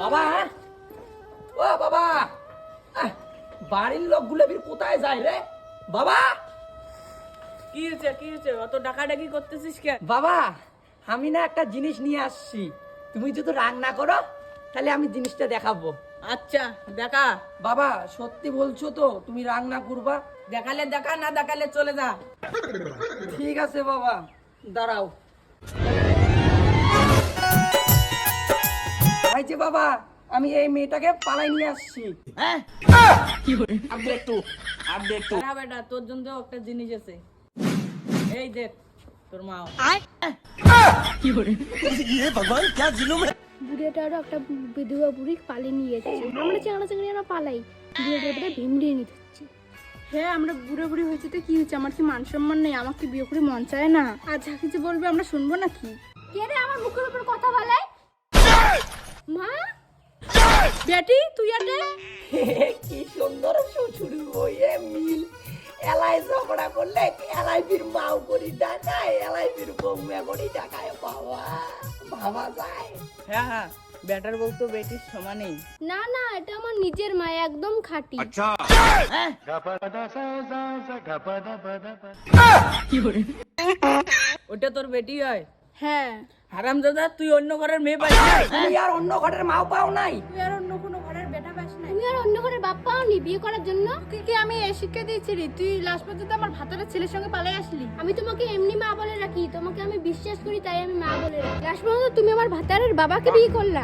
বাবা, ও বাবা, বাড়ির লোকগুলো কোথায় যায় রে বাবা? কি হয়েছে অত ডাকাডাকি করতেছিস কেন? বাবা, আমি না একটা জিনিস নিয়ে আসছি, তুমি যদি রাগ না করো তাহলে আমি জিনিসটা দেখাবো। আচ্ছা দেখা। বাবা সত্যি বলছো তো, তুমি রাগ না করবা? দেখালে দেখা, না দেখালে চলে যা। ঠিক আছে বাবা, দাঁড়াও। এই যে বাবা, আমি এই মেয়েটাকে পালাই নিয়ে আসছি। হ্যাঁ বেটা, তোর জন্য একটা জিনিস আছে, এই দেখ তোর মা। বুড়িটারও একটা বিধবা বুড়ি পালিয়ে নিয়ে যাচ্ছে। আমরা চেংড়া চেংড়িরা পালাই, বুড়িটার বেটা ভিমড়িয়ে নিতে হচ্ছে। হ্যাঁ, আমরা বুড়ো বুড়ি হয়েছে তো কি হয়েছে? আমার কি মান সম্মান নেই? আমাকে বিয়ে করে মন চায় না? আর যা কিছু বলবে আমরা শুনবো নাকি? কে রে আমার মুখের উপর কথা বলে? মা, বেটি তুই আটে। কি সুন্দর শ্বশুর বইয়ে মিল। এলাই ঝগড়া করলে এলাইবির মাও করি টাকায়, এলাইবির বৌমা করি টাকায়। বাবা বাবা যায়। হ্যাঁ, বেটার বউ তো বেটির সমানই। না না, এটা আমার নিজের মা, একদম খাঁটি। ওটা তোর বেটি হয়? হ্যাঁ। হারামজাদা, তুই অন্য ঘরের মেয়ে পাইছিস? তুমি আর অন্য ঘরের মাও পাও নাই? তুই আর অন্য কোনো ঘরের বেটা পাস না? তুমি আর অন্য ঘরের বাপ পাওনি বিয়ে করার জন্য? কি আমি এই শিক্ষা দিয়েছি রে? তুই লাস্ট পর্যন্ত আমার ভাতারের ছেলের সঙ্গে পালিয়ে আসলি। আমি তোমাকে এমনি মা বলে রাখি, তোমাকে আমি বিশ্বাস করি তাই আমি মা বলে রাখি। লাস্ট পর্যন্ত তুমি আমার ভাতারের বাবাকে বিয়ে করলা।